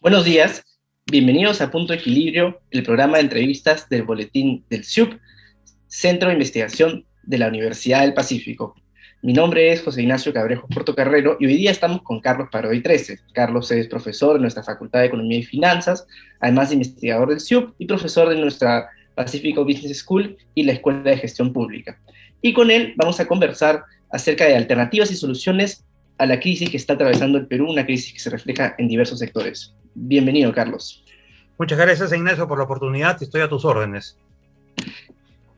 Buenos días, bienvenidos a Punto Equilibrio, el programa de entrevistas del boletín del CIUP, Centro de Investigación de la Universidad del Pacífico. Mi nombre es José Ignacio Cabrejo Portocarrero y hoy día estamos con Carlos Parodi Trece. Carlos es profesor de nuestra Facultad de Economía y Finanzas, además de investigador del CIUP y profesor de nuestra Pacifico Business School y la Escuela de Gestión Pública. Y con él vamos a conversar acerca de alternativas y soluciones a la crisis que está atravesando el Perú, una crisis que se refleja en diversos sectores. Bienvenido, Carlos. Muchas gracias, Ignacio, por la oportunidad. Estoy a tus órdenes.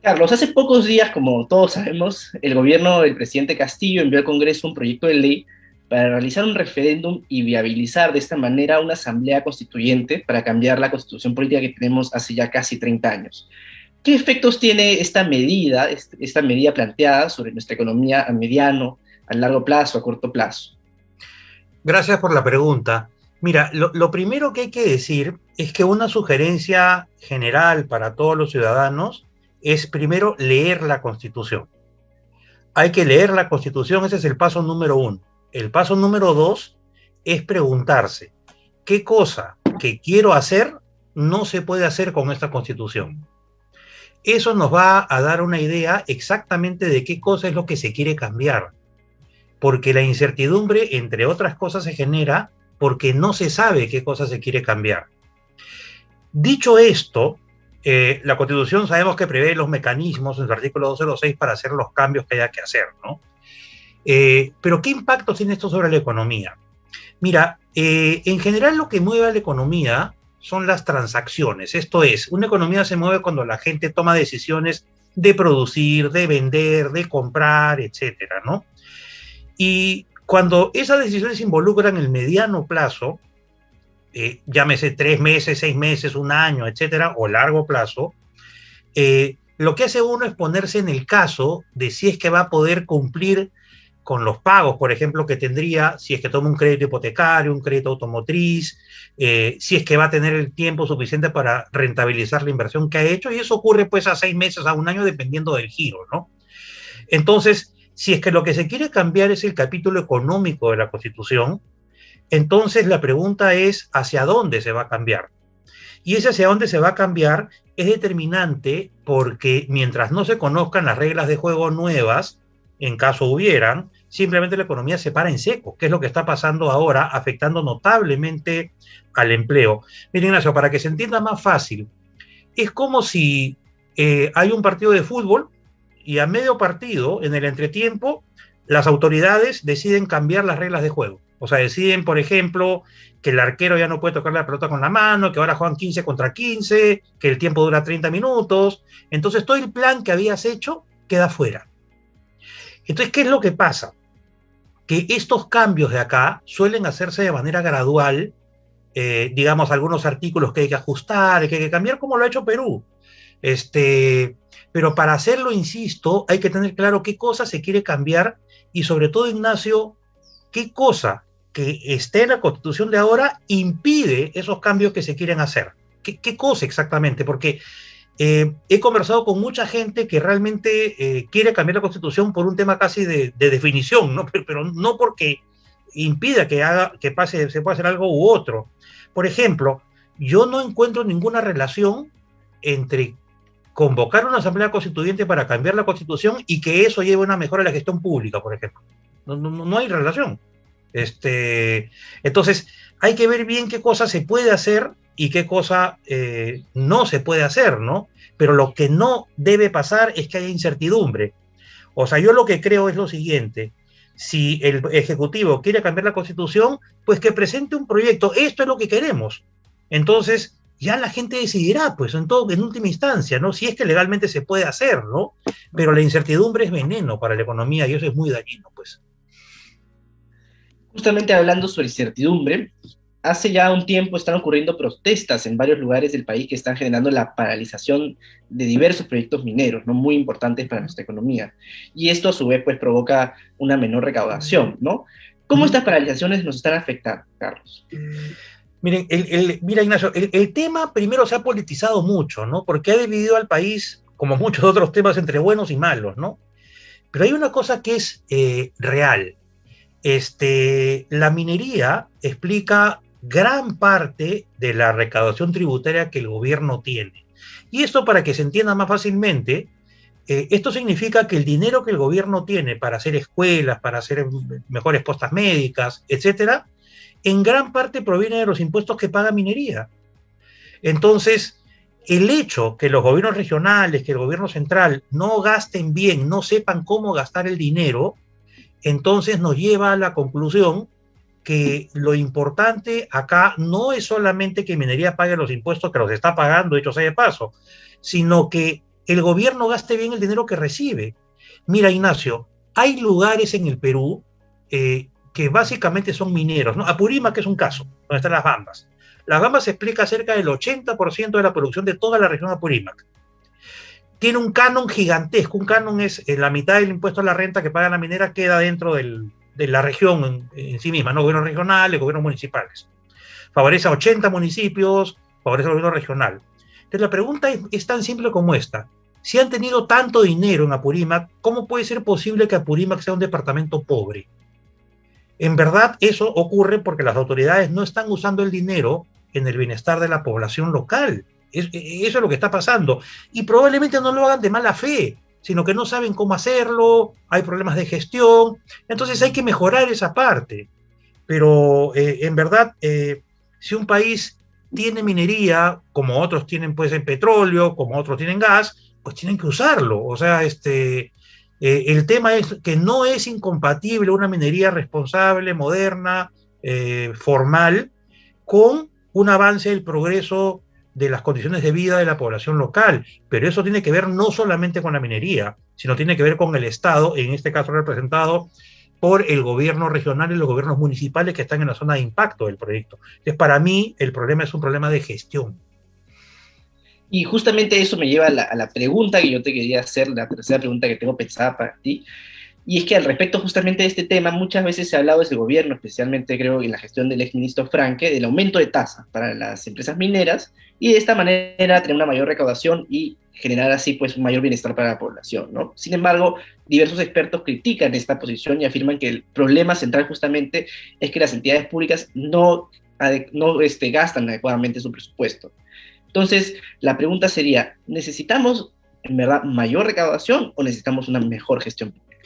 Carlos, hace pocos días, como todos sabemos, el gobierno del presidente Castillo envió al Congreso un proyecto de ley para realizar un referéndum y viabilizar de esta manera una asamblea constituyente para cambiar la constitución política que tenemos hace ya casi 30 años. ¿Qué efectos tiene esta medida planteada sobre nuestra economía a mediano, a largo plazo, a corto plazo? Gracias por la pregunta. Mira, lo primero que hay que decir es que una sugerencia general para todos los ciudadanos es primero leer la Constitución. Hay que leer la Constitución, ese es el paso número 1. El paso número 2 es preguntarse, ¿qué cosa que quiero hacer no se puede hacer con esta Constitución? Eso nos va a dar una idea exactamente de qué cosa es lo que se quiere cambiar. Porque la incertidumbre, entre otras cosas, se genera porque no se sabe qué cosa se quiere cambiar. Dicho esto, la Constitución sabemos que prevé los mecanismos en su artículo 206 para hacer los cambios que haya que hacer, ¿no? Pero ¿qué impacto tiene esto sobre la economía? Mira, en general lo que mueve a la economía son las transacciones. Esto es, una economía se mueve cuando la gente toma decisiones de producir, de vender, de comprar, etcétera, ¿no? Y cuando esas decisiones involucran el mediano plazo, llámese 3 meses, 6 meses, un año, etcétera, o largo plazo, lo que hace uno es ponerse en el caso de si es que va a poder cumplir con los pagos, por ejemplo, que tendría si es que toma un crédito hipotecario, un crédito automotriz, si es que va a tener el tiempo suficiente para rentabilizar la inversión que ha hecho, y eso ocurre pues a 6 meses, a un año, dependiendo del giro, ¿no? Entonces, si es que lo que se quiere cambiar es el capítulo económico de la Constitución, entonces la pregunta es ¿hacia dónde se va a cambiar? Y ese hacia dónde se va a cambiar es determinante porque mientras no se conozcan las reglas de juego nuevas, en caso hubieran, simplemente la economía se para en seco, que es lo que está pasando ahora, afectando notablemente al empleo. Mira, Ignacio, para que se entienda más fácil, es como si hay un partido de fútbol y a medio partido, en el entretiempo, las autoridades deciden cambiar las reglas de juego. O sea, deciden, por ejemplo, que el arquero ya no puede tocar la pelota con la mano, que ahora juegan 15 contra 15, que el tiempo dura 30 minutos. Entonces, todo el plan que habías hecho queda fuera. Entonces, ¿qué es lo que pasa? Que estos cambios de acá suelen hacerse de manera gradual, digamos, algunos artículos que hay que ajustar, que hay que cambiar, como lo ha hecho Perú. Pero para hacerlo, insisto, hay que tener claro qué cosa se quiere cambiar y sobre todo, Ignacio, qué cosa que esté en la Constitución de ahora impide esos cambios que se quieren hacer. ¿Qué cosa exactamente? Porque he conversado con mucha gente que realmente quiere cambiar la Constitución por un tema casi de definición, ¿no? Pero no porque impida que pase, se pueda hacer algo u otro. Por ejemplo, yo no encuentro ninguna relación entre convocar una asamblea constituyente para cambiar la Constitución y que eso lleve a una mejora de la gestión pública, por ejemplo. No hay relación. Entonces, hay que ver bien qué cosa se puede hacer y qué cosa no se puede hacer, ¿no? Pero lo que no debe pasar es que haya incertidumbre. O sea, yo lo que creo es lo siguiente: si el Ejecutivo quiere cambiar la Constitución, pues que presente un proyecto. Esto es lo que queremos. Entonces, ya la gente decidirá, pues, en última instancia, ¿no? Si es que legalmente se puede hacer, ¿no? Pero la incertidumbre es veneno para la economía y eso es muy dañino, pues. Justamente hablando sobre incertidumbre, hace ya un tiempo están ocurriendo protestas en varios lugares del país que están generando la paralización de diversos proyectos mineros, ¿no? Muy importantes para nuestra economía. Y esto a su vez pues provoca una menor recaudación, ¿no? ¿Cómo estas paralizaciones nos están afectando, Carlos? Miren, mira, Ignacio, el tema primero se ha politizado mucho, ¿no? Porque ha dividido al país, como muchos otros temas, entre buenos y malos, ¿no? Pero hay una cosa que es real. La minería explica gran parte de la recaudación tributaria que el gobierno tiene. Y esto, para que se entienda más fácilmente, esto significa que el dinero que el gobierno tiene para hacer escuelas, para hacer mejores postas médicas, etcétera, en gran parte proviene de los impuestos que paga minería. Entonces, el hecho que los gobiernos regionales, que el gobierno central no gasten bien, no sepan cómo gastar el dinero, entonces nos lleva a la conclusión que lo importante acá no es solamente que minería pague los impuestos que los está pagando, dicho sea de paso, sino que el gobierno gaste bien el dinero que recibe. Mira, Ignacio, hay lugares en el Perú que básicamente son mineros, ¿no? Apurímac, que es un caso, donde están las Bambas. Las Bambas explica cerca del 80% de la producción de toda la región de Apurímac. Tiene un canon gigantesco. Un canon es la mitad del impuesto a la renta que paga la minera queda dentro de la región en sí misma, ¿no? Gobiernos regionales, gobiernos municipales. Favorece a 80 municipios, favorece al gobierno regional. Entonces la pregunta es tan simple como esta. Si han tenido tanto dinero en Apurímac, ¿cómo puede ser posible que Apurímac sea un departamento pobre? En verdad, eso ocurre porque las autoridades no están usando el dinero en el bienestar de la población local. Eso es lo que está pasando. Y probablemente no lo hagan de mala fe, sino que no saben cómo hacerlo, hay problemas de gestión. Entonces hay que mejorar esa parte. Pero en verdad, si un país tiene minería, como otros tienen pues en petróleo, como otros tienen gas, pues tienen que usarlo. O sea, el tema es que no es incompatible una minería responsable, moderna, formal, con un avance del progreso de las condiciones de vida de la población local. Pero eso tiene que ver no solamente con la minería, sino tiene que ver con el Estado, en este caso representado por el gobierno regional y los gobiernos municipales que están en la zona de impacto del proyecto. Entonces, para mí, el problema es un problema de gestión. Y justamente eso me lleva a la pregunta que yo te quería hacer, la tercera pregunta que tengo pensada para ti, y es que al respecto justamente de este tema, muchas veces se ha hablado desde el gobierno, especialmente creo en la gestión del exministro Franque, del aumento de tasa para las empresas mineras, y de esta manera tener una mayor recaudación y generar así pues un mayor bienestar para la población, ¿no? Sin embargo, diversos expertos critican esta posición y afirman que el problema central justamente es que las entidades públicas no gastan adecuadamente su presupuesto. Entonces, la pregunta sería, ¿necesitamos en verdad mayor recaudación o necesitamos una mejor gestión pública?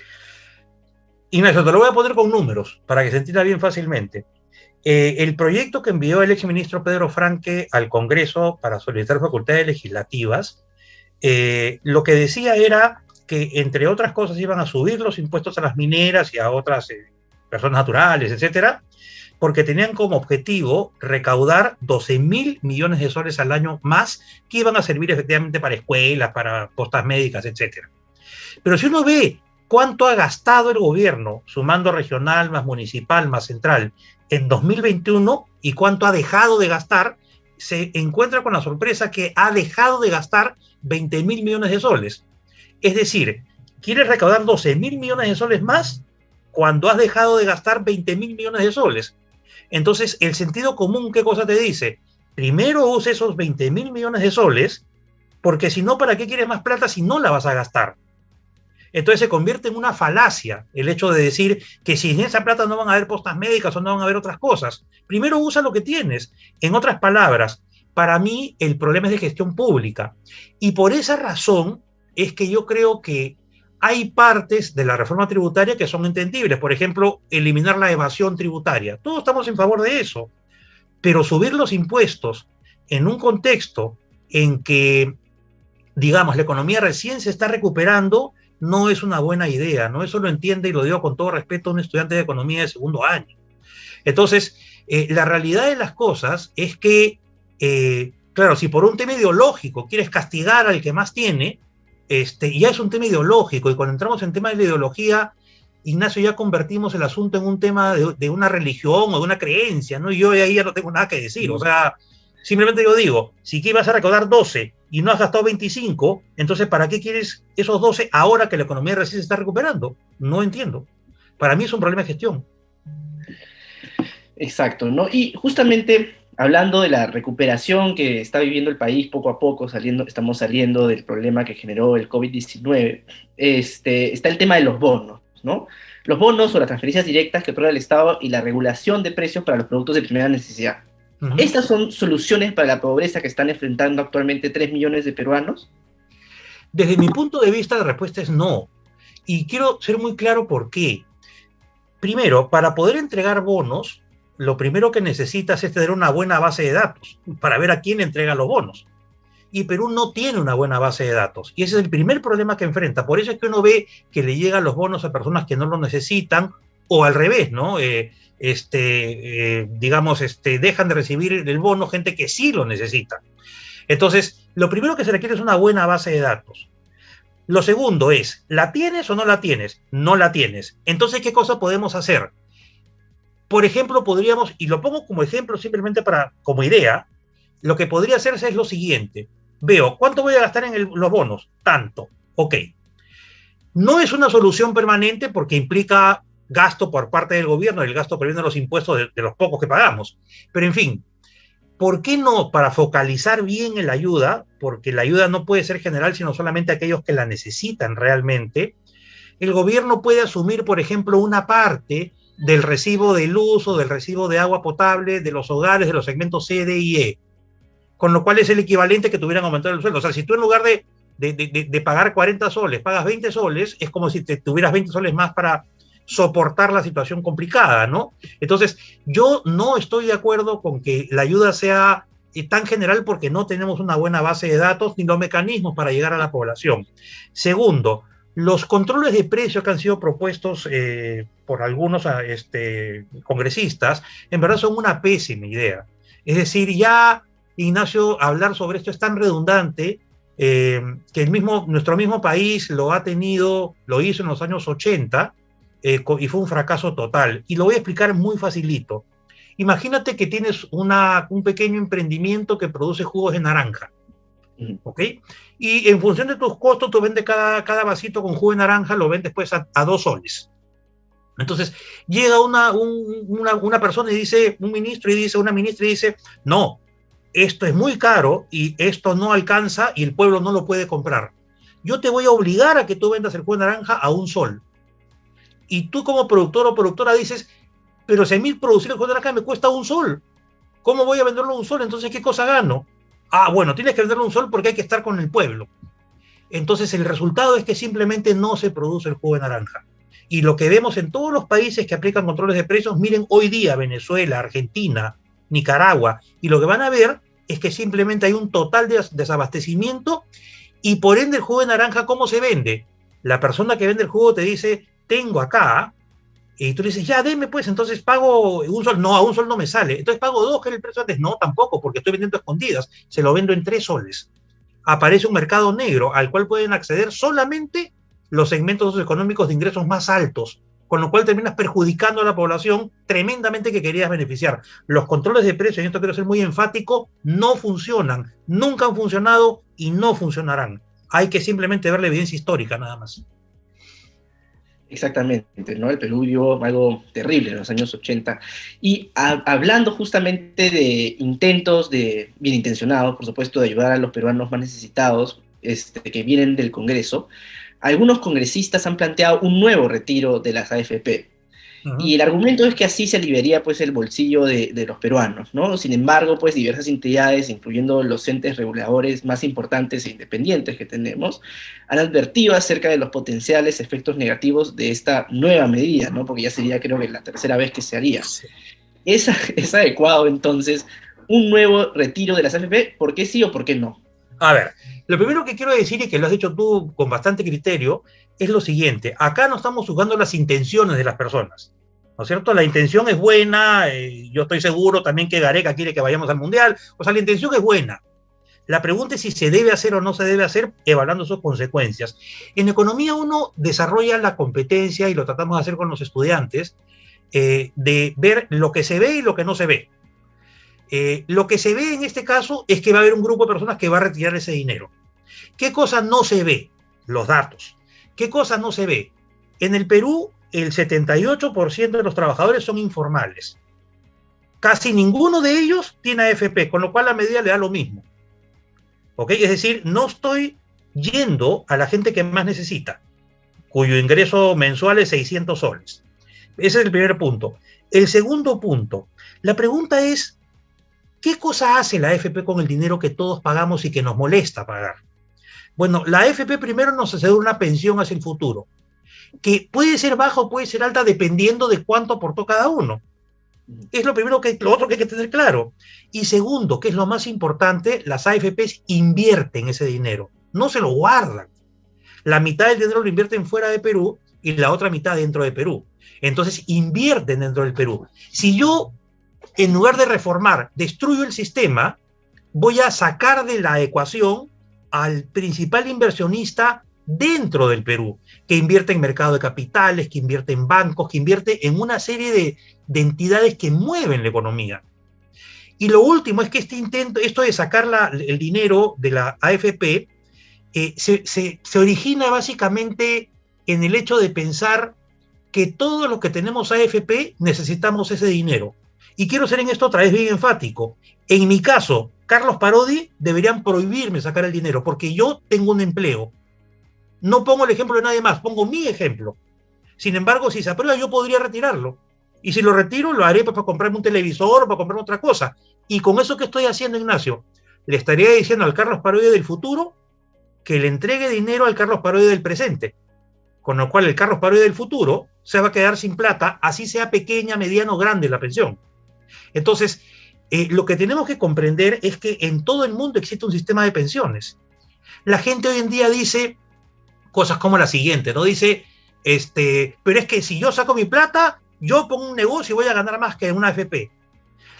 Ignacio, te lo voy a poner con números para que se entienda bien fácilmente. El proyecto que envió el exministro Pedro Franque al Congreso para solicitar facultades legislativas, lo que decía era que, entre otras cosas, iban a subir los impuestos a las mineras y a otras personas naturales, etcétera, porque tenían como objetivo recaudar 12.000 millones de soles al año más que iban a servir efectivamente para escuelas, para postas médicas, etcétera. Pero si uno ve cuánto ha gastado el gobierno, sumando regional, más municipal, más central, en 2021 y cuánto ha dejado de gastar, se encuentra con la sorpresa que ha dejado de gastar 20.000 millones de soles. Es decir, quieres recaudar 12.000 millones de soles más cuando has dejado de gastar 20.000 millones de soles. Entonces, el sentido común, ¿qué cosa te dice? Primero usa esos 20.000 millones de soles, porque si no, ¿para qué quieres más plata si no la vas a gastar? Entonces se convierte en una falacia el hecho de decir que sin esa plata no van a haber postas médicas o no van a haber otras cosas. Primero usa lo que tienes. En otras palabras, para mí el problema es de gestión pública. Y por esa razón es que yo creo que hay partes de la reforma tributaria que son entendibles. Por ejemplo, eliminar la evasión tributaria. Todos estamos en favor de eso. Pero subir los impuestos en un contexto en que, digamos, la economía recién se está recuperando, no es una buena idea, ¿no? Eso lo entiende, y lo digo con todo respeto, a un estudiante de economía de segundo año. Entonces, la realidad de las cosas es que, claro, si por un tema ideológico quieres castigar al que más tiene, ya es un tema ideológico, y cuando entramos en tema de la ideología, Ignacio, ya convertimos el asunto en un tema de una religión o de una creencia, ¿no? Y yo ahí ya no tengo nada que decir, o sea, simplemente yo digo, si aquí vas a recaudar 12 y no has gastado 25, entonces ¿para qué quieres esos 12 ahora que la economía recién se está recuperando? No entiendo. Para mí es un problema de gestión. Exacto, ¿no? Y justamente hablando de la recuperación que está viviendo el país poco a poco, estamos saliendo del problema que generó el COVID-19, está el tema de los bonos, ¿no? Los bonos o las transferencias directas que otorga el Estado y la regulación de precios para los productos de primera necesidad. ¿Estas son soluciones para la pobreza que están enfrentando actualmente 3 millones de peruanos? Desde mi punto de vista, la respuesta es no. Y quiero ser muy claro por qué. Primero, para poder entregar bonos, lo primero que necesitas es tener una buena base de datos para ver a quién entrega los bonos. Y Perú no tiene una buena base de datos. Y ese es el primer problema que enfrenta. Por eso es que uno ve que le llegan los bonos a personas que no lo necesitan, o al revés, ¿no? Dejan de recibir el bono gente que sí lo necesita. Entonces, lo primero que se requiere es una buena base de datos. Lo segundo es, ¿la tienes o no la tienes? No la tienes. Entonces, ¿qué cosa podemos hacer? Por ejemplo, podríamos, y lo pongo como ejemplo simplemente como idea, lo que podría hacerse es lo siguiente. Veo, ¿cuánto voy a gastar en los bonos? Tanto. Ok. No es una solución permanente porque implica gasto por parte del gobierno, el gasto que viene de los impuestos de los pocos que pagamos. Pero en fin, ¿por qué no, para focalizar bien en la ayuda, porque la ayuda no puede ser general, sino solamente aquellos que la necesitan realmente, el gobierno puede asumir, por ejemplo, una parte del recibo de luz o del recibo de agua potable de los hogares de los segmentos C, D y E, con lo cual es el equivalente que tuvieran aumentado el sueldo. O sea, si tú en lugar de pagar 40 soles, pagas 20 soles, es como si te tuvieras 20 soles más para soportar la situación complicada, ¿no? Entonces, yo no estoy de acuerdo con que la ayuda sea tan general porque no tenemos una buena base de datos ni los mecanismos para llegar a la población. Segundo, los controles de precios que han sido propuestos por algunos congresistas, en verdad son una pésima idea. Es decir, ya, Ignacio, hablar sobre esto es tan redundante que nuestro mismo país lo hizo en los años 80 y fue un fracaso total. Y lo voy a explicar muy facilito. Imagínate que tienes un pequeño emprendimiento que produce jugos de naranja, ¿ok? Y en función de tus costos, tú vendes cada vasito con jugo de naranja, lo vendes pues a 2 soles. Entonces, llega una persona y dice, un ministro y dice, una ministra y dice, no, esto es muy caro y esto no alcanza y el pueblo no lo puede comprar. Yo te voy a obligar a que tú vendas el jugo de naranja a 1 sol. Y tú como productor o productora dices, pero si a mí producir el jugo de naranja me cuesta 1 sol, ¿cómo voy a venderlo a 1 sol? Entonces, ¿qué cosa gano? Ah, bueno, tienes que venderlo a 1 sol porque hay que estar con el pueblo. Entonces, el resultado es que simplemente no se produce el jugo de naranja. Y lo que vemos en todos los países que aplican controles de precios, miren hoy día Venezuela, Argentina, Nicaragua, y lo que van a ver es que simplemente hay un total desabastecimiento y por ende el jugo de naranja, ¿cómo se vende? La persona que vende el jugo te dice, tengo acá, y tú le dices, ya, deme pues, entonces pago 1 sol. No, a 1 sol no me sale. Entonces pago 2, que era el precio antes. No, tampoco, porque estoy vendiendo escondidas. Se lo vendo en 3 soles. Aparece un mercado negro al cual pueden acceder solamente los segmentos económicos de ingresos más altos, con lo cual terminas perjudicando a la población tremendamente que querías beneficiar. Los controles de precios, y esto quiero ser muy enfático, no funcionan, nunca han funcionado y no funcionarán. Hay que simplemente ver la evidencia histórica, nada más. Exactamente, ¿no? El Perú vio algo terrible en los años 80. Y hablando justamente de intentos bien intencionados, por supuesto, de ayudar a los peruanos más necesitados, que vienen del Congreso, algunos congresistas han planteado un nuevo retiro de las AFP. Y el argumento es que así se aliviaría pues el bolsillo de los peruanos, ¿no? Sin embargo, pues diversas entidades, incluyendo los entes reguladores más importantes e independientes que tenemos, han advertido acerca de los potenciales efectos negativos de esta nueva medida, ¿no? Porque ya sería, creo que, la tercera vez que se haría. Sí. ¿Es adecuado, entonces, un nuevo retiro de las AFP? ¿Por qué sí o por qué no? A ver, lo primero que quiero decir, y que lo has dicho tú con bastante criterio, es lo siguiente. Acá no estamos juzgando las intenciones de las personas, ¿no es cierto? La intención es buena, yo estoy seguro también que Gareca quiere que vayamos al Mundial, o sea, la intención es buena. La pregunta es si se debe hacer o no se debe hacer, evaluando sus consecuencias. En economía uno desarrolla la competencia, y lo tratamos de hacer con los estudiantes, de ver lo que se ve y lo que no se ve. Lo que se ve en este caso es que va a haber un grupo de personas que va a retirar ese dinero. ¿Qué cosa no se ve? Los datos. ¿Qué cosa no se ve? En el Perú, el 78% de los trabajadores son informales. Casi ninguno de ellos tiene AFP, con lo cual la medida le da lo mismo. ¿Ok? Es decir, no estoy yendo a la gente que más necesita. cuyo ingreso mensual es 600 soles. Ese es el primer punto. El segundo punto, la pregunta es, ¿qué cosa hace la AFP con el dinero que todos pagamos y que nos molesta pagar? Bueno, la AFP primero nos asegura una pensión hacia el futuro, que puede ser baja o puede ser alta dependiendo de cuánto aportó cada uno. Es lo otro que hay que tener claro. Y segundo, que es lo más importante, las AFPs invierten ese dinero, no se lo guardan. La mitad del dinero lo invierten fuera de Perú y la otra mitad dentro de Perú. Entonces invierten dentro del Perú. Si yo, en lugar de reformar, destruyo el sistema, voy a sacar de la ecuación al principal inversionista dentro del Perú, que invierte en mercado de capitales, que invierte en bancos, que invierte en una serie de entidades que mueven la economía. Y lo último es que esto de sacar el dinero de la AFP, se origina básicamente en el hecho de pensar que todos los que tenemos AFP necesitamos ese dinero. Y quiero ser en esto otra vez bien enfático. En mi caso, Carlos Parodi, deberían prohibirme sacar el dinero porque yo tengo un empleo. No pongo el ejemplo de nadie más, pongo mi ejemplo. Sin embargo, si se aprueba, yo podría retirarlo. Y si lo retiro, lo haré pues, para comprarme un televisor o para comprarme otra cosa. Y con eso que estoy haciendo, Ignacio, le estaría diciendo al Carlos Parodi del futuro que le entregue dinero al Carlos Parodi del presente. Con lo cual el Carlos Parodi del futuro se va a quedar sin plata, así sea pequeña, mediana o grande la pensión. Entonces, lo que tenemos que comprender es que en todo el mundo existe un sistema de pensiones. La gente hoy en día dice cosas como la siguiente, ¿no? Dice, pero es que si yo saco mi plata, yo pongo un negocio y voy a ganar más que en una AFP.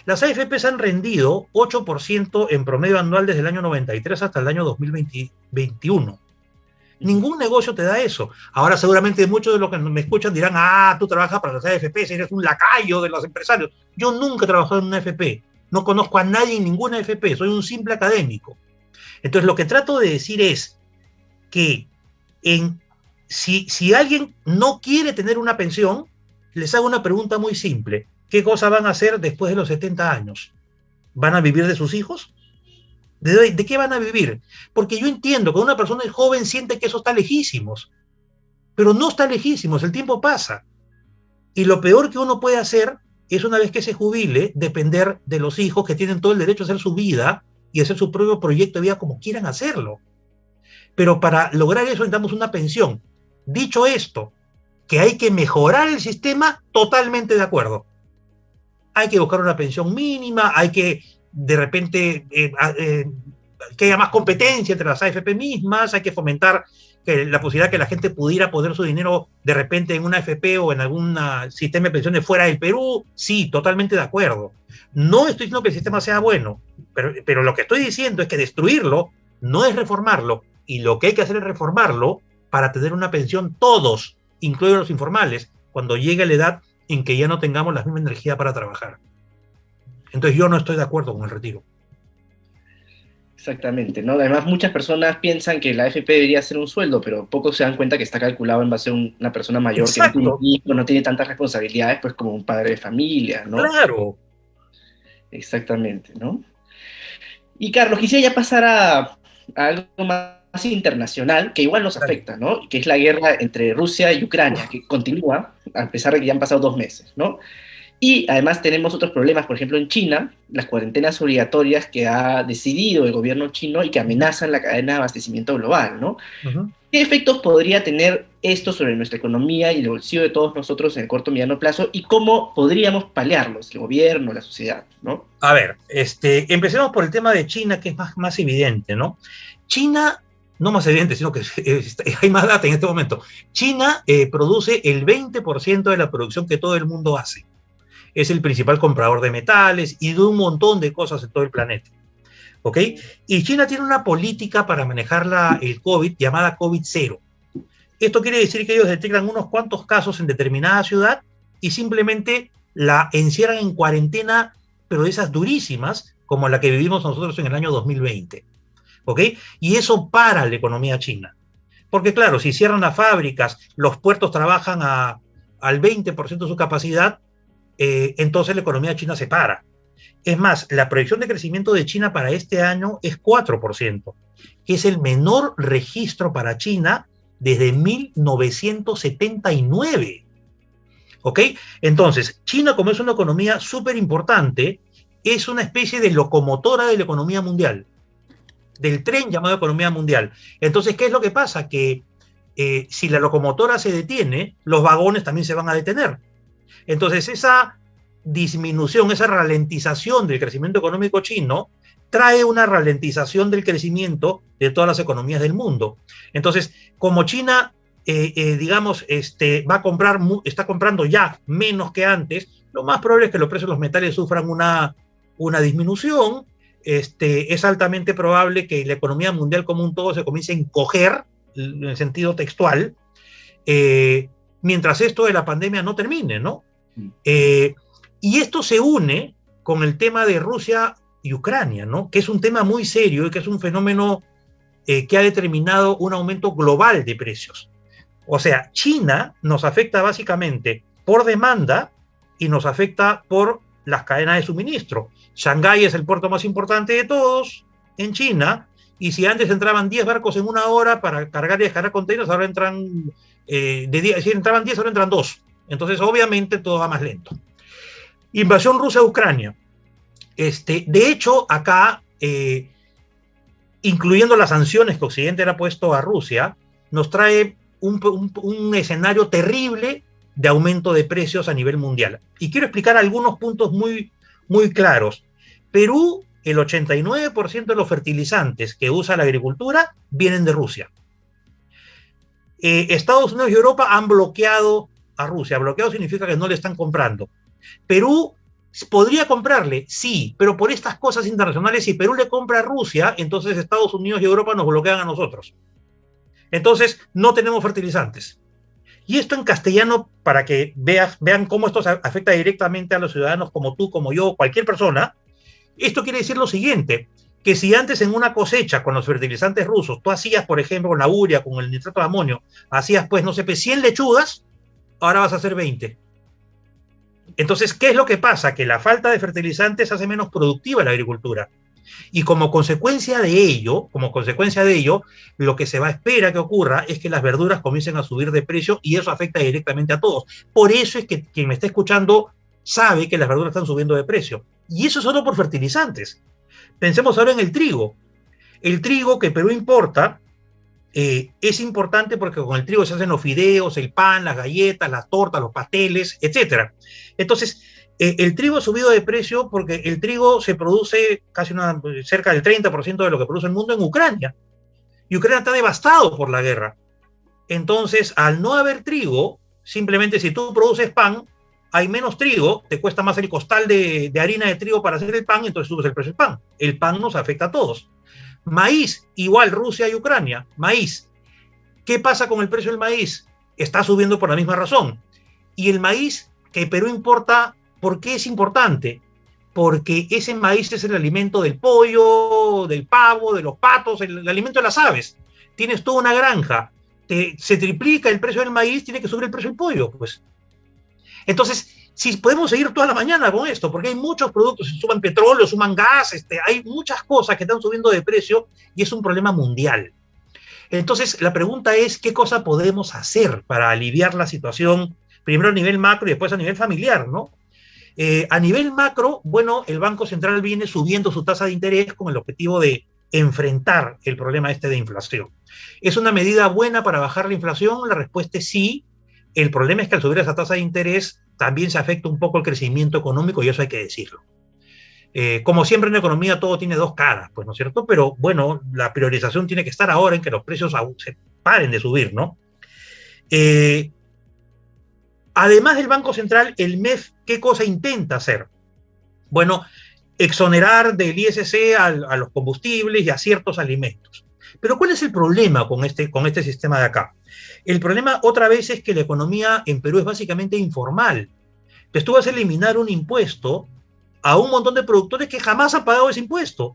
Las AFP se han rendido 8% en promedio anual desde el año 93 hasta el año 2021. Ningún negocio te da eso. Ahora seguramente muchos de los que me escuchan dirán, tú trabajas para las AFP, eres un lacayo de los empresarios. Yo nunca he trabajado en una AFP. No conozco a nadie en ninguna AFP. Soy un simple académico. Entonces lo que trato de decir es que si alguien no quiere tener una pensión, les hago una pregunta muy simple. ¿Qué cosa van a hacer después de los 70 años? ¿Van a vivir de sus hijos? ¿De qué van a vivir? Porque yo entiendo que una persona joven siente que eso está lejísimos, pero no está lejísimos, el tiempo pasa. Y lo peor que uno puede hacer es, una vez que se jubile, depender de los hijos que tienen todo el derecho a hacer su vida y hacer su propio proyecto de vida como quieran hacerlo. Pero para lograr eso necesitamos una pensión. Dicho esto, que hay que mejorar el sistema, totalmente de acuerdo. Hay que buscar una pensión mínima, hay que de repente que haya más competencia entre las AFP mismas, hay que fomentar la posibilidad que la gente pudiera poner su dinero de repente en una AFP o en algún sistema de pensiones fuera del Perú. Sí, totalmente de acuerdo. No estoy diciendo que el sistema sea bueno, pero lo que estoy diciendo es que destruirlo no es reformarlo, y lo que hay que hacer es reformarlo para tener una pensión todos, incluidos los informales, cuando llegue la edad en que ya no tengamos la misma energía para trabajar. Entonces yo no estoy de acuerdo con el retiro. Exactamente, ¿no? Además, muchas personas piensan que la AFP debería ser un sueldo, pero pocos se dan cuenta que está calculado en base a una persona mayor. Exacto. Que no tiene hijos, no tiene tantas responsabilidades, pues como un padre de familia, ¿no? Claro. Exactamente, ¿no? Y Carlos, quisiera ya pasar a algo más internacional, que igual nos afecta, ¿no? Que es la guerra entre Rusia y Ucrania, que continúa, a pesar de que ya han pasado 2 meses, ¿no? Y además tenemos otros problemas, por ejemplo en China, las cuarentenas obligatorias que ha decidido el gobierno chino y que amenazan la cadena de abastecimiento global, ¿no? Uh-huh. ¿Qué efectos podría tener esto sobre nuestra economía y el bolsillo de todos nosotros en el corto y mediano plazo? ¿Y cómo podríamos paliarlos, el gobierno, la sociedad, ¿no? A ver, empecemos por el tema de China, que es más evidente, ¿no? China, no más evidente, sino que hay más data en este momento. China produce el 20% de la producción que todo el mundo hace. Es el principal comprador de metales y de un montón de cosas en todo el planeta. ¿Ok? Y China tiene una política para manejar el COVID llamada COVID-0. Esto quiere decir que ellos detectan unos cuantos casos en determinada ciudad y simplemente la encierran en cuarentena, pero de esas durísimas, como la que vivimos nosotros en el año 2020. ¿Ok? Y eso para la economía china. Porque claro, si cierran las fábricas, los puertos trabajan al 20% de su capacidad, entonces la economía china se para. Es más, la proyección de crecimiento de China para este año es 4%, que es el menor registro para China desde 1979. ¿Ok? Entonces, China, como es una economía súper importante, es una especie de locomotora de la economía mundial, del tren llamado economía mundial. Entonces, ¿qué es lo que pasa? Que si la locomotora se detiene, los vagones también se van a detener. Entonces, esa disminución, esa ralentización del crecimiento económico chino trae una ralentización del crecimiento de todas las economías del mundo. Entonces, como China, digamos, está comprando ya menos que antes, lo más probable es que los precios de los metales sufran una disminución. Es altamente probable que la economía mundial como un todo se comience a encoger, en el sentido textual, mientras esto de la pandemia no termine, ¿no? Y esto se une con el tema de Rusia y Ucrania, ¿no? Que es un tema muy serio y que es un fenómeno que ha determinado un aumento global de precios. O sea, China nos afecta básicamente por demanda y nos afecta por las cadenas de suministro. Shanghái es el puerto más importante de todos en China, y si antes entraban 10 barcos en una hora para cargar y descargar contenedores, ahora entran, si entraban 10, ahora entran 2. Entonces, obviamente, todo va más lento. Invasión rusa a Ucrania. De hecho, acá, incluyendo las sanciones que Occidente le ha puesto a Rusia, nos trae un escenario terrible de aumento de precios a nivel mundial. Y quiero explicar algunos puntos muy, muy claros. Perú, el 89% de los fertilizantes que usa la agricultura vienen de Rusia. Estados Unidos y Europa han bloqueado a Rusia. Bloqueado significa que no le están comprando. Perú podría comprarle, sí, pero por estas cosas internacionales, si Perú le compra a Rusia, entonces Estados Unidos y Europa nos bloquean a nosotros. Entonces, no tenemos fertilizantes. Y esto en castellano, para que vean cómo esto afecta directamente a los ciudadanos como tú, como yo, cualquier persona. Esto quiere decir lo siguiente, que si antes en una cosecha con los fertilizantes rusos, tú hacías, por ejemplo, con la urea, con el nitrato de amonio, hacías, pues, no sé, 100 lechugas, ahora vas a hacer 20. Entonces, ¿qué es lo que pasa? Que la falta de fertilizantes hace menos productiva la agricultura. Y como consecuencia de ello, lo que se va a esperar que ocurra es que las verduras comiencen a subir de precio, y eso afecta directamente a todos. Por eso es que quien me está escuchando sabe que las verduras están subiendo de precio. Y eso es solo por fertilizantes. Pensemos ahora en el trigo. El trigo que Perú importa es importante porque con el trigo se hacen los fideos, el pan, las galletas, las tortas, los pasteles, etc. Entonces, el trigo ha subido de precio porque el trigo se produce cerca del 30% de lo que produce el mundo en Ucrania. Y Ucrania está devastado por la guerra. Entonces, al no haber trigo, simplemente si tú produces pan, hay menos trigo, te cuesta más el costal de harina de trigo para hacer el pan, entonces subes el precio del pan. El pan nos afecta a todos. Maíz, igual Rusia y Ucrania, maíz. ¿Qué pasa con el precio del maíz? Está subiendo por la misma razón. Y el maíz que Perú importa, ¿por qué es importante? Porque ese maíz es el alimento del pollo, del pavo, de los patos, el alimento de las aves. Tienes toda una granja, se triplica el precio del maíz, tiene que subir el precio del pollo, pues. Entonces, si podemos seguir toda la mañana con esto, porque hay muchos productos, se suman petróleo, suman gas, hay muchas cosas que están subiendo de precio y es un problema mundial. Entonces, la pregunta es, ¿qué cosa podemos hacer para aliviar la situación, primero a nivel macro y después a nivel familiar, ¿no? A nivel macro, bueno, el Banco Central viene subiendo su tasa de interés con el objetivo de enfrentar el problema de inflación. ¿Es una medida buena para bajar la inflación? La respuesta es sí. El problema es que al subir esa tasa de interés también se afecta un poco el crecimiento económico, y eso hay que decirlo. Como siempre en la economía todo tiene dos caras, pues, ¿no es cierto? Pero bueno, la priorización tiene que estar ahora en que los precios se paren de subir, ¿no? Además del Banco Central, el MEF, ¿qué cosa intenta hacer? Bueno, exonerar del ISC a los combustibles y a ciertos alimentos. Pero ¿cuál es el problema con este sistema de acá? El problema otra vez es que la economía en Perú es básicamente informal. Entonces tú vas a eliminar un impuesto a un montón de productores que jamás han pagado ese impuesto.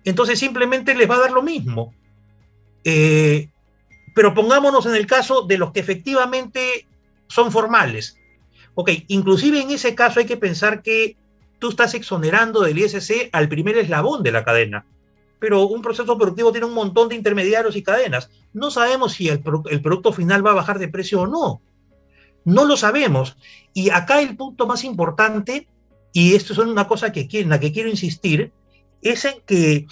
Entonces simplemente les va a dar lo mismo. Pero pongámonos en el caso de los que efectivamente son formales. Ok, inclusive en ese caso hay que pensar que tú estás exonerando del ISC al primer eslabón de la cadena. pero un proceso productivo tiene un montón de intermediarios y cadenas. No sabemos si el producto final va a bajar de precio o no. No lo sabemos. Y acá el punto más importante, y esto es una cosa en la que quiero insistir, es en que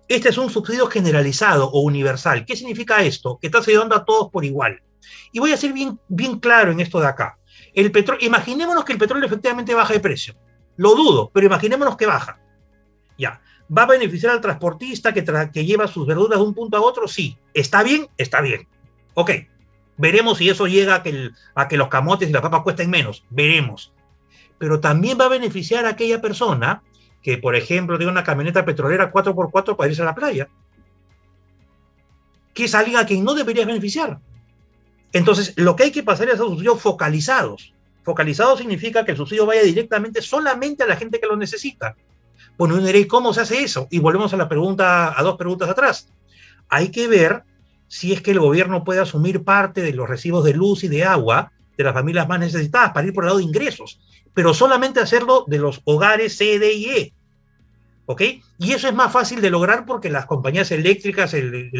este es un subsidio generalizado o universal. ¿Qué significa esto? Que está ayudando a todos por igual. Y voy a ser bien claro en esto de acá. Imaginémonos que el petróleo efectivamente baja de precio. Lo dudo, pero imaginémonos que baja. Ya. ¿Va a beneficiar al transportista que lleva sus verduras de un punto a otro? Sí. ¿Está bien? Está bien. Ok. Veremos si eso llega a que los camotes y las papas cuesten menos. Veremos. Pero también va a beneficiar a aquella persona que, por ejemplo, tiene una camioneta petrolera 4x4 para irse a la playa. Que es alguien a quien no debería beneficiar. Entonces, lo que hay que pasar es a subsidios focalizados. Focalizado significa que el subsidio vaya directamente solamente a la gente que lo necesita. Bueno, uno dirá, ¿cómo se hace eso? Y volvemos a a dos preguntas atrás. Hay que ver si es que el gobierno puede asumir parte de los recibos de luz y de agua de las familias más necesitadas para ir por el lado de ingresos, pero solamente hacerlo de los hogares C, D y E. ¿Ok? Y eso es más fácil de lograr porque las compañías eléctricas, el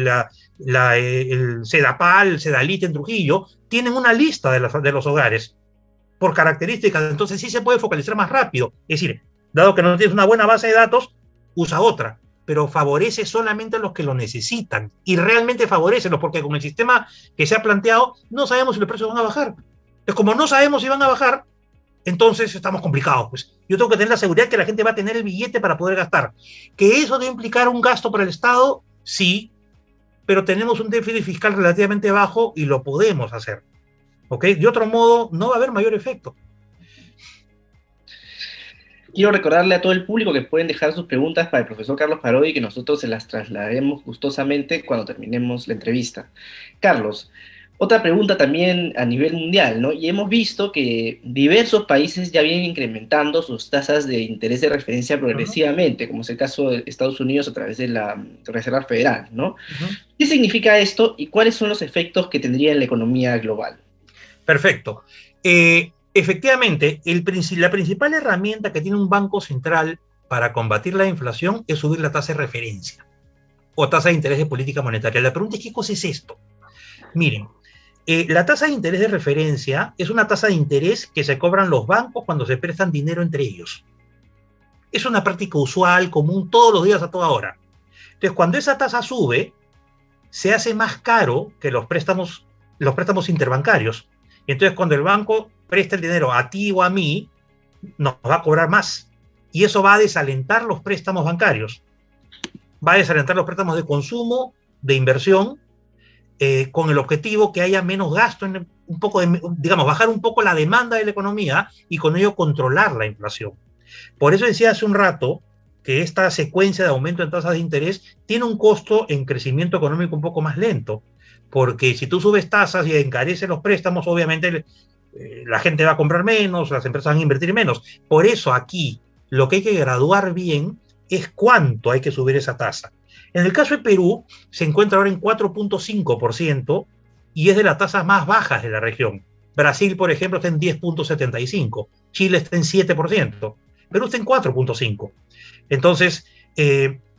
Sedapal, el Sedalit en Trujillo, tienen una lista de los hogares por características, entonces sí se puede focalizar más rápido. Es decir, dado que no tienes una buena base de datos, usa otra, pero favorece solamente a los que lo necesitan y realmente favorécelos, porque con el sistema que se ha planteado no sabemos si los precios van a bajar. Entonces, como no sabemos si van a bajar, entonces estamos complicados. Pues yo tengo que tener la seguridad que la gente va a tener el billete para poder gastar. ¿Que eso debe implicar un gasto para el Estado? Sí, pero tenemos un déficit fiscal relativamente bajo y lo podemos hacer. ¿Ok? De otro modo, no va a haber mayor efecto. Quiero recordarle a todo el público que pueden dejar sus preguntas para el profesor Carlos Parodi y que nosotros se las trasladaremos gustosamente cuando terminemos la entrevista. Carlos, otra pregunta también a nivel mundial, ¿no? Y hemos visto que diversos países ya vienen incrementando sus tasas de interés de referencia progresivamente, como es el caso de Estados Unidos a través de la Reserva Federal, ¿no? ¿Qué significa esto y cuáles son los efectos que tendría en la economía global? Perfecto. Efectivamente, la principal herramienta que tiene un banco central para combatir la inflación es subir la tasa de referencia o tasa de interés de política monetaria. La pregunta es, ¿qué cosa es esto? Miren, la tasa de interés de referencia es una tasa de interés que se cobran los bancos cuando se prestan dinero entre ellos. Es una práctica usual, común, todos los días a toda hora. Entonces, cuando esa tasa sube, se hace más caro que los préstamos interbancarios. Entonces, cuando el banco presta el dinero a ti o a mí, nos va a cobrar más. Y eso va a desalentar los préstamos bancarios. Va a desalentar los préstamos de consumo, de inversión, con el objetivo que haya menos gasto, bajar un poco la demanda de la economía y con ello controlar la inflación. Por eso decía hace un rato que esta secuencia de aumento en tasas de interés tiene un costo en crecimiento económico un poco más lento, porque si tú subes tasas y encareces los préstamos, obviamente la gente va a comprar menos, las empresas van a invertir menos. Por eso aquí lo que hay que graduar bien es cuánto hay que subir esa tasa. En el caso de Perú, se encuentra ahora en 4.5% y es de las tasas más bajas de la región. Brasil, por ejemplo, está en 10.75%, Chile está en 7%, Perú está en 4.5%. Entonces,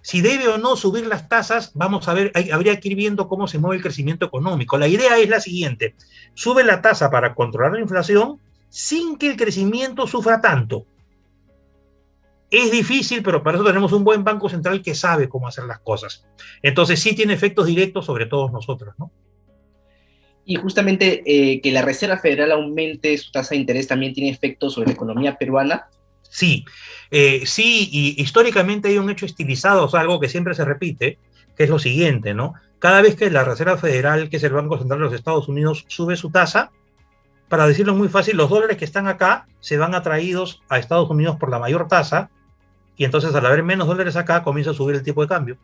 si debe o no subir las tasas, vamos a ver, habría que ir viendo cómo se mueve el crecimiento económico. La idea es la siguiente: sube la tasa para controlar la inflación sin que el crecimiento sufra tanto. Es difícil, pero para eso tenemos un buen banco central que sabe cómo hacer las cosas. Entonces sí tiene efectos directos sobre todos nosotros, ¿no? Y justamente que la Reserva Federal aumente su tasa de interés también tiene efectos sobre la economía peruana. Sí, y históricamente hay un hecho estilizado, o sea, algo que siempre se repite, que es lo siguiente, ¿no? Cada vez que la Reserva Federal, que es el Banco Central de los Estados Unidos, sube su tasa, para decirlo muy fácil, los dólares que están acá se van atraídos a Estados Unidos por la mayor tasa, y entonces al haber menos dólares acá, comienza a subir el tipo de cambio.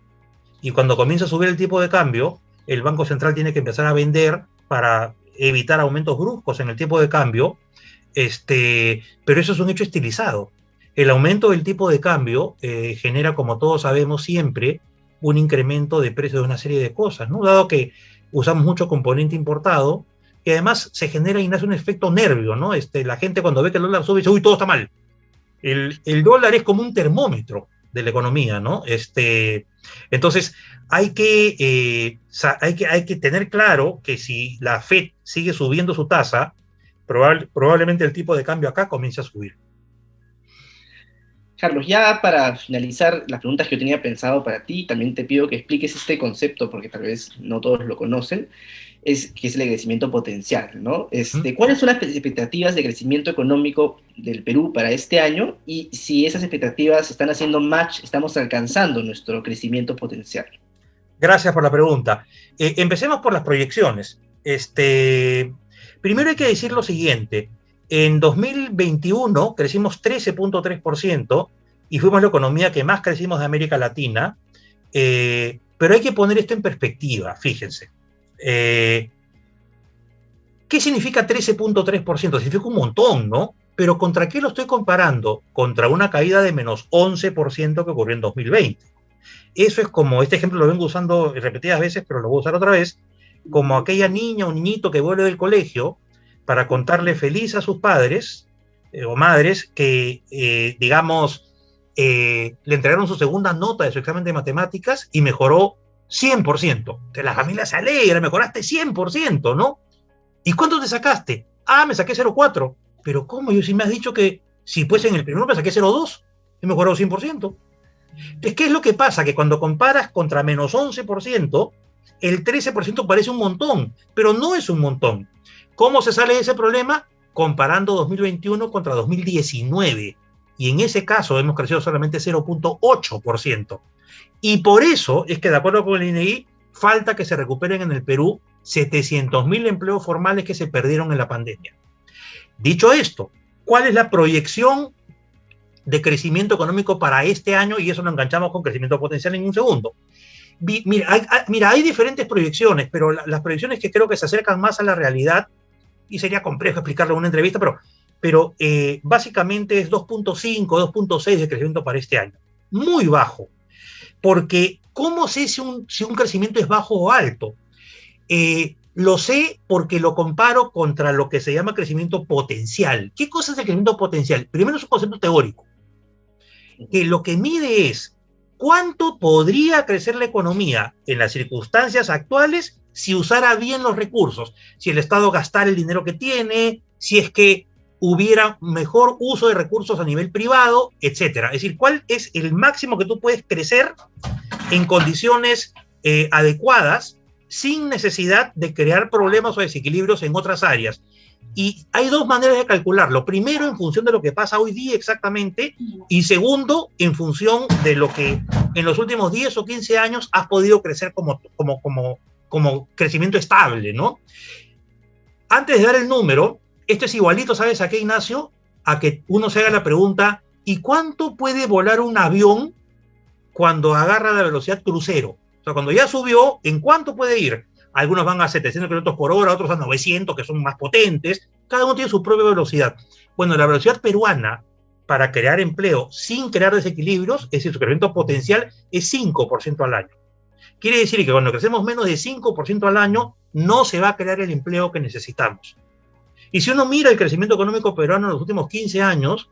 Y cuando comienza a subir el tipo de cambio, el Banco Central tiene que empezar a vender para evitar aumentos bruscos en el tipo de cambio, pero eso es un hecho estilizado. El aumento del tipo de cambio genera, como todos sabemos, siempre un incremento de precios de una serie de cosas, ¿no? Dado que usamos mucho componente importado, que además se genera y nace un efecto nervio, ¿no? La gente cuando ve que el dólar sube dice, uy, todo está mal. El dólar es como un termómetro. de la economía, ¿no? Entonces, hay que tener claro que si la Fed sigue subiendo su tasa, probablemente el tipo de cambio acá comience a subir. Carlos, ya para finalizar las preguntas que yo tenía pensado para ti, también te pido que expliques este concepto, porque tal vez no todos lo conocen, que es el crecimiento potencial, ¿no? ¿Mm? ¿Cuáles son las expectativas de crecimiento económico del Perú para este año? Y si esas expectativas están haciendo match, estamos alcanzando nuestro crecimiento potencial. Gracias por la pregunta. Empecemos por las proyecciones. Primero hay que decir lo siguiente. En 2021 crecimos 13.3% y fuimos la economía que más crecimos de América Latina, pero hay que poner esto en perspectiva, fíjense. ¿Qué significa 13.3%? Significa un montón, ¿no? Pero ¿contra qué lo estoy comparando? Contra una caída de menos 11% que ocurrió en 2020. Eso es como, este ejemplo lo vengo usando repetidas veces, pero lo voy a usar otra vez, como aquella niña o niñito que vuelve del colegio para contarle feliz a sus padres o madres que, digamos, le entregaron su segunda nota de su examen de matemáticas y mejoró 100%. Entonces la familia se alegra, mejoraste 100%, ¿no? ¿Y cuánto te sacaste? Ah, me saqué 0,4. Pero ¿cómo? Yo sí me has dicho que si pues en el primero me saqué 0,2, he mejorado 100%. Entonces, ¿qué es lo que pasa? Que cuando comparas contra menos 11%, el 13% parece un montón, pero no es un montón. ¿Cómo se sale de ese problema? Comparando 2021 contra 2019. Y en ese caso hemos crecido solamente 0,8%. Y por eso es que, de acuerdo con el INEGI, falta que se recuperen en el Perú 700.000 empleos formales que se perdieron en la pandemia. Dicho esto, ¿cuál es la proyección de crecimiento económico para este año? Y eso lo enganchamos con crecimiento potencial en un segundo. Mira, hay diferentes proyecciones, pero las proyecciones que creo que se acercan más a la realidad, y sería complejo explicarlo en una entrevista, pero básicamente es 2.5, 2.6 de crecimiento para este año. Muy bajo. Porque, ¿cómo sé si un crecimiento es bajo o alto? Lo sé porque lo comparo contra lo que se llama crecimiento potencial. ¿Qué cosa es el crecimiento potencial? Primero es un concepto teórico, que lo que mide es cuánto podría crecer la economía en las circunstancias actuales si usara bien los recursos, si el Estado gastara el dinero que tiene, si es que hubiera mejor uso de recursos a nivel privado, etcétera. Es decir, ¿cuál es el máximo que tú puedes crecer en condiciones adecuadas sin necesidad de crear problemas o desequilibrios en otras áreas? Y hay dos maneras de calcularlo. Primero, en función de lo que pasa hoy día exactamente, y segundo, en función de lo que en los últimos 10 o 15 años has podido crecer como crecimiento estable, ¿no? Antes de dar el número, esto es igualito, ¿sabes a qué, Ignacio? A que uno se haga la pregunta, ¿y cuánto puede volar un avión cuando agarra la velocidad crucero? O sea, cuando ya subió, ¿en cuánto puede ir? Algunos van a 700 kilómetros por hora, otros a 900, que son más potentes. Cada uno tiene su propia velocidad. Bueno, la velocidad peruana para crear empleo sin crear desequilibrios, es decir, su crecimiento potencial es 5% al año. Quiere decir que cuando crecemos menos de 5% al año, no se va a crear el empleo que necesitamos. Y si uno mira el crecimiento económico peruano en los últimos 15 años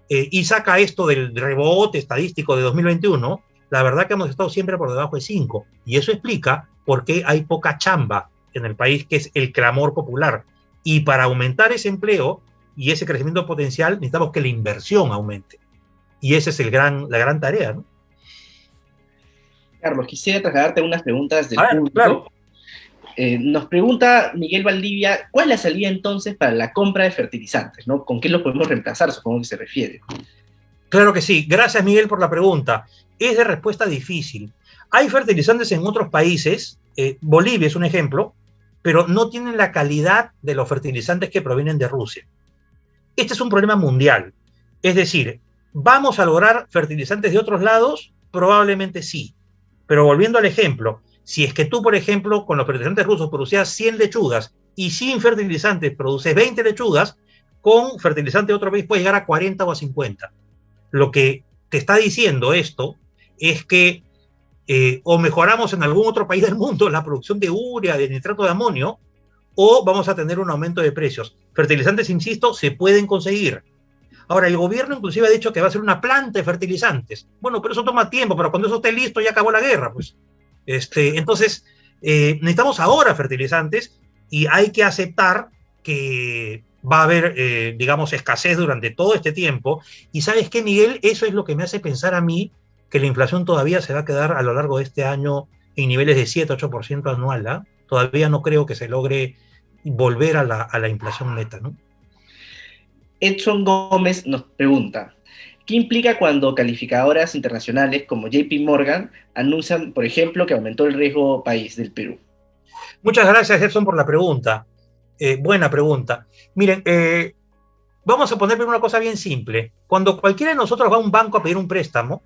y saca esto del rebote estadístico de 2021, la verdad que hemos estado siempre por debajo de 5. Y eso explica por qué hay poca chamba en el país, que es el clamor popular. Y para aumentar ese empleo y ese crecimiento potencial, necesitamos que la inversión aumente. Y esa es la gran tarea, ¿no? Carlos, quisiera trasladarte unas preguntas del público. Claro. Nos pregunta Miguel Valdivia, ¿cuál es la salida entonces para la compra de fertilizantes, ¿no? ¿Con qué los podemos reemplazar? Supongo que se refiere. Claro que sí. Gracias, Miguel, por la pregunta. Es de respuesta difícil. Hay fertilizantes en otros países, Bolivia es un ejemplo, pero no tienen la calidad de los fertilizantes que provienen de Rusia. Este es un problema mundial. Es decir, ¿vamos a lograr fertilizantes de otros lados? Probablemente sí. Pero volviendo al ejemplo, si es que tú, por ejemplo, con los fertilizantes rusos producías 100 lechugas y sin fertilizantes produces 20 lechugas, con fertilizante de otro país puedes llegar a 40 o a 50. Lo que te está diciendo esto es que o mejoramos en algún otro país del mundo la producción de urea, de nitrato de amonio, o vamos a tener un aumento de precios. Fertilizantes, insisto, se pueden conseguir. Ahora, el gobierno inclusive ha dicho que va a ser una planta de fertilizantes. Bueno, pero eso toma tiempo, pero cuando eso esté listo ya acabó la guerra, pues. Entonces, necesitamos ahora fertilizantes y hay que aceptar que va a haber, digamos, escasez durante todo este tiempo. Y ¿sabes qué, Miguel? Eso es lo que me hace pensar a mí que la inflación todavía se va a quedar a lo largo de este año en niveles de 7-8% anual. ¿Ah? Todavía no creo que se logre volver a la inflación neta, ¿no? Edson Gómez nos pregunta, ¿qué implica cuando calificadoras internacionales como JP Morgan anuncian, por ejemplo, que aumentó el riesgo país del Perú? Muchas gracias, Gerson, por la pregunta. Buena pregunta. Miren, vamos a poner una cosa bien simple. Cuando cualquiera de nosotros va a un banco a pedir un préstamo,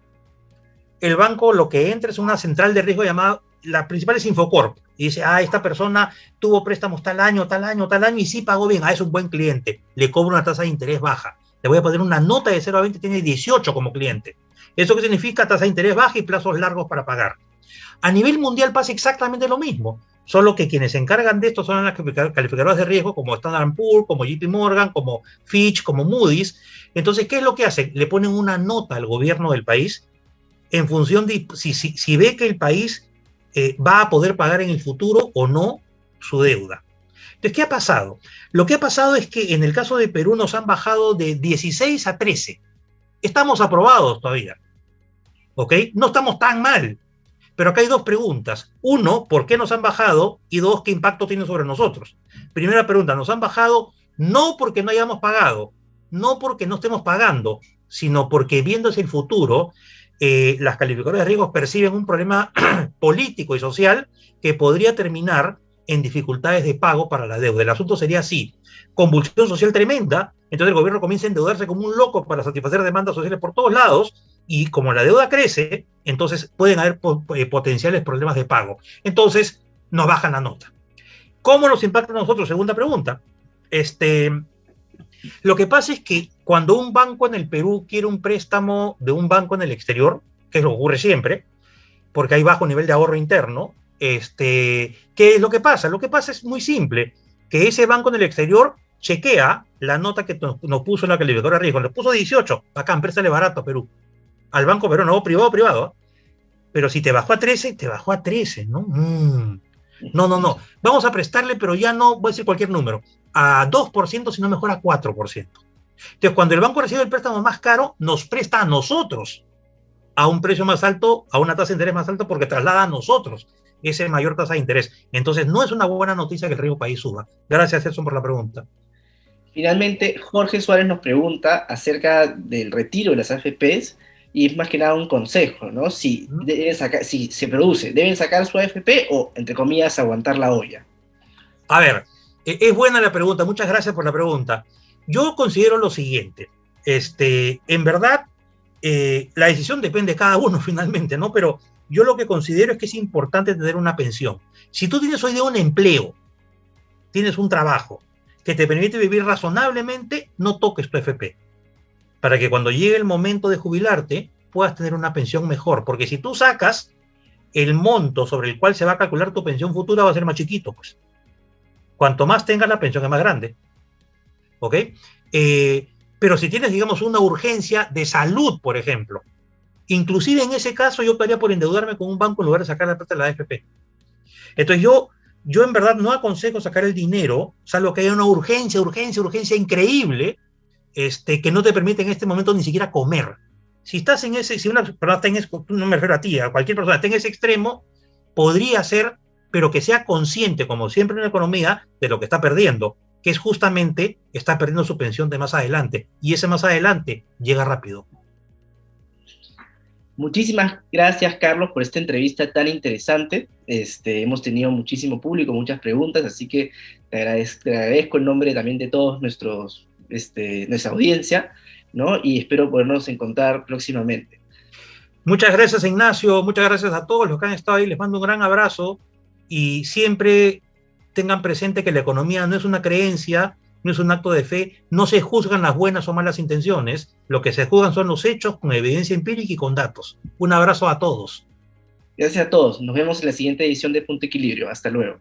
el banco lo que entra es una central de riesgo llamada, la principal es Infocorp, y dice, esta persona tuvo préstamos tal año, tal año, tal año, y sí pagó bien, es un buen cliente, le cobro una tasa de interés baja, le voy a poner una nota de 0 a 20, tiene 18 como cliente. ¿Eso qué significa? Tasa de interés baja y plazos largos para pagar. A nivel mundial pasa exactamente lo mismo, solo que quienes se encargan de esto son las calificadoras de riesgo como Standard & Poor's, como JP Morgan, como Fitch, como Moody's. Entonces, ¿qué es lo que hacen? Le ponen una nota al gobierno del país en función de si ve que el país va a poder pagar en el futuro o no su deuda. Entonces, ¿qué ha pasado? Lo que ha pasado es que en el caso de Perú nos han bajado de 16 a 13. Estamos aprobados todavía, ¿ok? No estamos tan mal, pero acá hay dos preguntas. Uno, ¿por qué nos han bajado? Y dos, ¿qué impacto tiene sobre nosotros? Primera pregunta, nos han bajado no porque no hayamos pagado, no porque no estemos pagando, sino porque viendo hacia el futuro, las calificadoras de riesgos perciben un problema político y social que podría terminar en dificultades de pago para la deuda. El asunto sería así, convulsión social tremenda, entonces el gobierno comienza a endeudarse como un loco para satisfacer demandas sociales por todos lados, y como la deuda crece, entonces pueden haber potenciales problemas de pago. Entonces nos bajan la nota. ¿Cómo nos impacta a nosotros? Segunda pregunta. Lo que pasa es que cuando un banco en el Perú quiere un préstamo de un banco en el exterior, que es lo que ocurre siempre, porque hay bajo nivel de ahorro interno, ¿qué es lo que pasa? Lo que pasa es muy simple, que ese banco en el exterior chequea la nota que nos puso en la calificadora de riesgo, le puso 18, acá, préstale barato a Perú, al banco peruano, privado, pero si te bajó a 13, te bajó a 13, ¿no? No, vamos a prestarle, pero ya no, voy a decir cualquier número, a 2%, sino mejor a 4%. Entonces, cuando el banco recibe el préstamo más caro, nos presta a nosotros a un precio más alto, a una tasa de interés más alta, porque traslada a nosotros esa mayor tasa de interés. Entonces, no es una buena noticia que el riesgo país suba. Gracias, Edson, por la pregunta. Finalmente, Jorge Suárez nos pregunta acerca del retiro de las AFPs y es más que nada un consejo, ¿no? Si se produce, ¿deben sacar su AFP o, entre comillas, aguantar la olla? A ver, es buena la pregunta, muchas gracias por la pregunta. Yo considero lo siguiente, en verdad, la decisión depende de cada uno finalmente, ¿no? Pero yo lo que considero es que es importante tener una pensión. Si tú tienes hoy día un empleo, tienes un trabajo que te permite vivir razonablemente, no toques tu AFP, para que cuando llegue el momento de jubilarte puedas tener una pensión mejor, porque si tú sacas el monto sobre el cual se va a calcular tu pensión futura va a ser más chiquito, pues. Cuanto más tengas, la pensión es más grande. ¿Ok? Pero si tienes, digamos, una urgencia de salud, por ejemplo, inclusive en ese caso yo optaría por endeudarme con un banco en lugar de sacar la plata de la AFP. Entonces yo en verdad no aconsejo sacar el dinero, salvo que haya una urgencia increíble, que no te permite en este momento ni siquiera comer. Si estás en ese, si una persona está en ese, no me refiero a ti, a cualquier persona está en ese extremo, podría ser, pero que sea consciente, como siempre en la economía, de lo que está perdiendo, que es justamente, está perdiendo su pensión de más adelante, y ese más adelante llega rápido. Muchísimas gracias, Carlos, por esta entrevista tan interesante. Hemos tenido muchísimo público, muchas preguntas, así que te agradezco en nombre también de todos nuestra audiencia, ¿no? Y espero podernos encontrar próximamente. Muchas gracias, Ignacio, muchas gracias a todos los que han estado ahí, les mando un gran abrazo, y siempre tengan presente que la economía no es una creencia, no es un acto de fe, no se juzgan las buenas o malas intenciones, lo que se juzgan son los hechos con evidencia empírica y con datos. Un abrazo a todos. Gracias a todos, nos vemos en la siguiente edición de Punto Equilibrio, hasta luego.